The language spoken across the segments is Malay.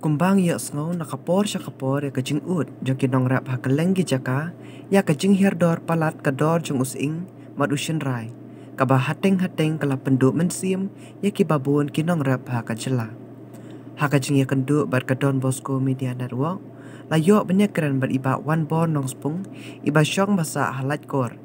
Kumbang ya sngo nakapor siya kapor ya kajing ut jong kinong rap hakaleng jaka ya kajing hirdor palat kador jong using madushin rai kaba hateng kala penduk mensim ya kibabun kinong rap hakajela hakajing ya kendu bar kadon Bosco Media Network layo banyak keren beriba one bon nong spung iba syong basa halat kor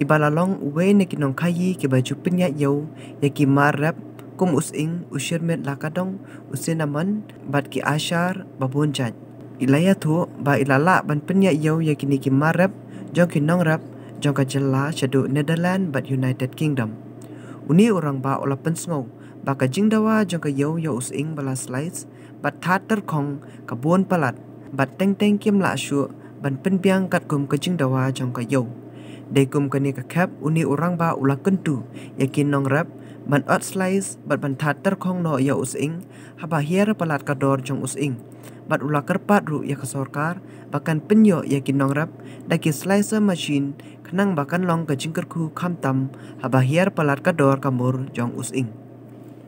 iba lalong uwe ne kinong kayi kiba jupin ya yo ya kimar rap kum using usir met lakadong usinaman bat ki ashar babun jaj ilaya thu ba ilala ban penya yo ya kini ki marap jong ki nong rap jong ka jela chadu Netherlands bat United Kingdom uni orang ba ola pensngau ba ka jingdawa jong ka yo using bala slides bat thatar khong ka bon palat bat teng kim la shu ban penbiang kat kum ka jingdawa jong ka yo de kum kani ka kap uni orang ba ula kentu ya ki nong rap ban ot slice bat ban thatar khong no ya using haba hier palat kador jong using bat ula kerpat ru ya kesorkar bahkan penyo ya kinong rap daki slicer machine kenang bahkan long ke jingkerku kamtam haba hier palat kador kamur jong using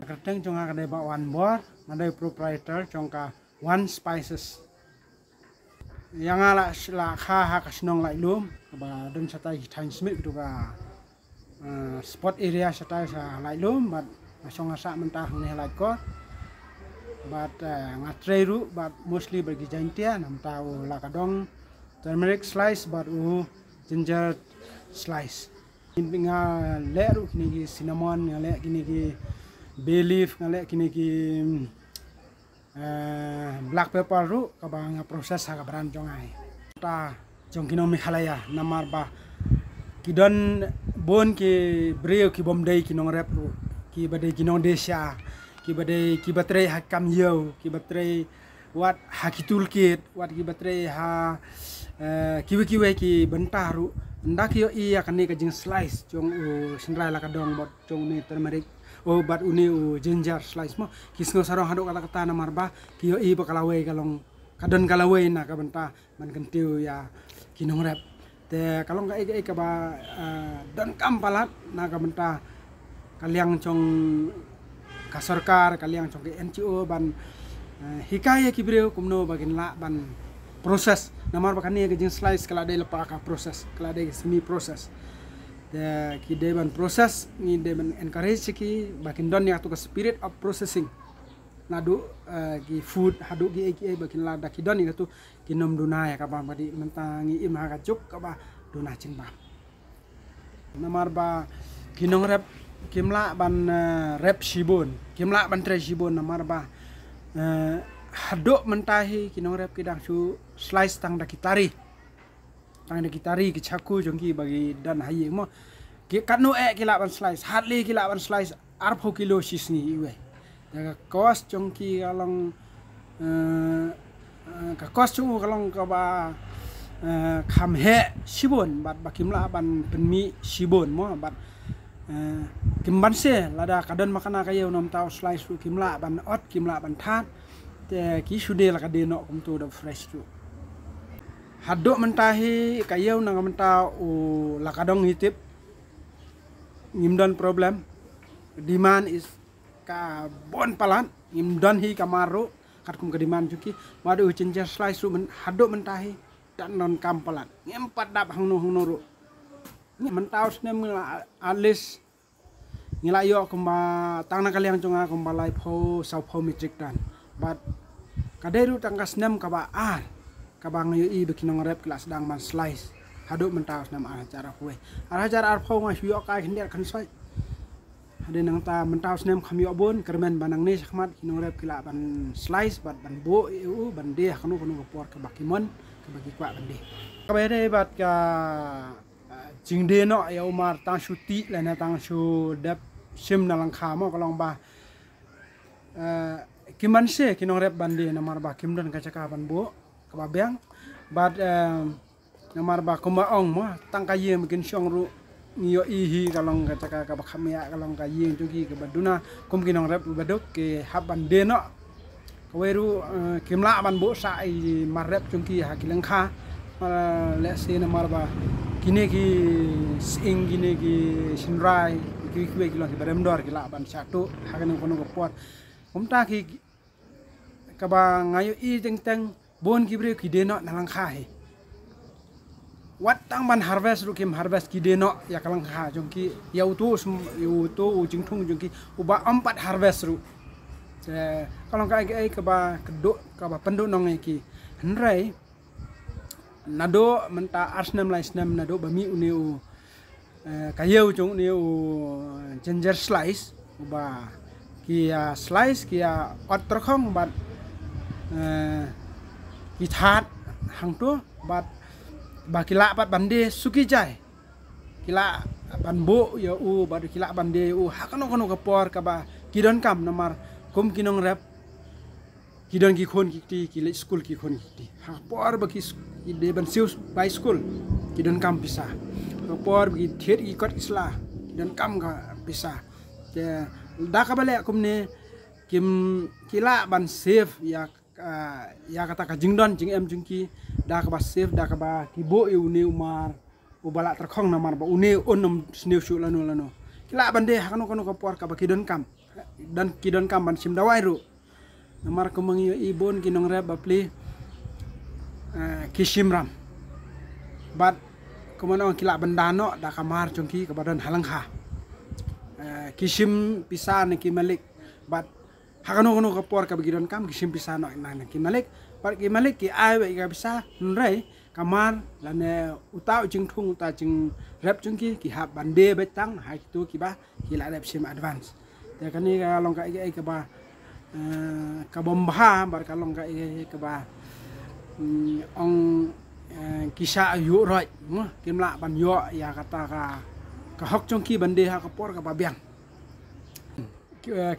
Kadang jong ka ba one bor nadai proprietor jong ka one spices yang ala sila kha kasnong lai lum ba don satai time smith tu ka spot area satai sa lai lum bat masong asa mentah ni lai ko bat ngatreru bat mostly bagi jantia nam tau lakadong turmeric slice bat ginger slice inga leru kini cinnamon ngale kini ki bay leaf ngale kini ki black pepper ru kabang proses ha kabran jongai ta jong kino Meghalaya namar ba kidon bon ki breo ki bomdai ki nong rep ru ki badai ki nong desya ki badai ki batre hakam yo ki batre wat hakitul kit wat ki batre ha kiwe ki bentaru ndak yo iya kani ka jing slice jong senrai la kadong bot jong ni turmeric bat uni ginger slice mo kisno sarong hadok kata kata namar ba ki yo i bakalawe kalong kadon kalawe na ka benta man kentiu ya ki nong rep te kalong ka ba don kampalat na ka benta kaliang chong kasorkar kaliang chong ke NGO ban hikaya ki breu kumno bagin la ban proses namar bakani ke jing slice kala de lepa ka proses kala de semi proses de ki de ban proses ni de ban encourage ki bakin don ya to spirit of processing nadu ki food hadu ki bakin la da ki don ya to ki nom duna ya ka ba badi mentangi im ha ka juk ka ba duna cing ba namar ba kinong rep kimla ban rep shibun kimla ban tre shibun namar ba hadok mentahi kinong rep kidang su slice tang da kitari ki chaku jongki bagi dan hayi mo ki kanu kila ban slice hardly kila ban slice arpho kilo sisni iwe daga cost jongki kalong ka cost chung kalong ka ba kham he shibon bat bakimla ban penmi shibon mo bat kimban se lada kadon makana kayo nom tau slice ru kimla ban ot kimla ban that te ki sude la kadeno kum tu da fresh tu hadok mentahi kayo nang mentau la kadong hitip ngimdon problem demand is ka bon palan ngimdon hi kamaru kat kum ke demand juki madu ginger slice ru hadok mentahi dan non kampalan ngempat dap hangno ru ni mentau snem alis ngila yo kumba tangna kaliang chunga kumba lai pho sau pho metric tan but kaderu tangkas nem kaba kabang yo i bekinong rep kelas dang man slice haduk mentau snem acara kue acara pho ngai yo kai hindia kan soi hade nang ta mentau snem kham yo bon kermen banang ni sakmat kinong rep kila ban slice bat ban bo eu ban de kanu por ke bakimon ke bagi kwa ban de kabere bat ka jingde no ya umar tang shuti lena tang shu dep sim na lang khamo kalong ba kiman se kinong rep bande namar ba kimdon kacaka ban bo ka bang bat namar ba kuma ong mo tang kaye mungkin syong ru ngiyo ihi kalong kacaka ka bakhamya kalong kaye jugi ke baduna kum kinong rep badok ke hab bande no kaweru kimla ban bo sa i marep jungki hakilang kha le se namar ba kini ki sing kini ki sinrai ki kilo ki barem dor ki la ban satu hakan kono ko pot kumta ki kaba ngayo I teng bon ki brio ki deno nalang khai wat tang ban harvest ru kim harvest ki deno ya kalang kha jongki ya utu ujing thung jongki uba 4 harvest ru kalau kai kaba kedok kaba penduk nong ki henrai nado menta arsnam laisnam nado bami uneu kayau jong uneu ginger slice uba kia slice kia ot terkhong bat ki that hang tu bat ba kila pat bande suki jai kila banbo ya bat kila bande hakano kono kapor kaba kidon kam namar kum kinong rap kidon ki khon ki le school ki khon ki hakpor ba ki de ban sius by school kidon kam pisah kapor ki thet ki kot isla kidon kam ka pisah te da ka bale kum ne kim kila ban save ya kata ka jingdon jing em jingki da ka ba save da ka ba ki bo e une umar ubala terkhong namar ba une onom sneu shu lano kila bande hakano kono kapor ka ba kidon kam dan kidon kam ban sim dawai ru namar kumang ibon kinong rep bapli kishimram bat kumano kila bandano da kamar chongki kabadan halangha kishim pisan ki malik bat hakano kono kapor ka kidon kam kishim pisan na ki malik bat ki malik ki ai we ka bisa nrai kamar lane utau jing thung uta jing rep chongki ki hab bande betang hai tu ki ba ki la rep sim advance ya kani kalong ka ke ba kabomba bar kalong ka ke ba ong kisah yu roi kimla ban yo ya kata ka hok chongki bande ha kapor ka babiang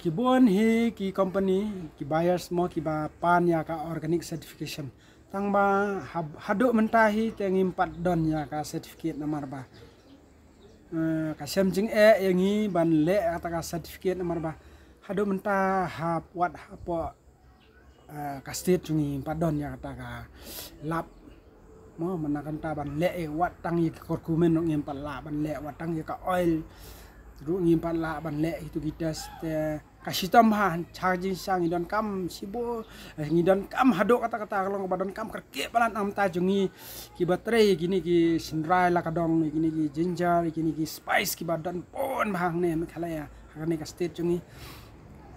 ki bon hi ki company ki buyers mo ki ba pan ya ka organic certification tang ba haduk mentahi tengim 4 don ya ka certificate namar ba ka semjing yangi ban le kata ka certificate nomor ba hado menta hap wat hapo ka state jungi padon ya kata ka lap mo menakan ta ban le wat tang yi korkumen ngim pala ban le wat tang yi ka oil ru ngim pala ban le itu gitas kasitam ha charging sang idon kam sibo ngidon kam hado kata-kata kalau badon kam kerke balan am ta jungi ki baterai gini ki sinrai la kadong gini ki ginger gini ki spice ki badon pon bahang ne khalaya hakane ka state jungi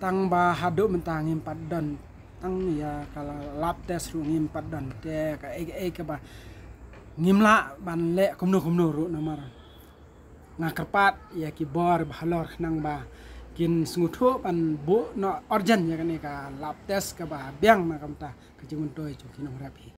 tang ba hado mentang ngim padon tang ya kala lab test ru ngim padon te ka ke ba ngimla ban le kumno ru namar ngakerpat ya ki bor bahalor nang ba kin sngutho pan bu no urgent ya kane ka lab test ka ba biang na kamta ka jingun toy chu kinong rapi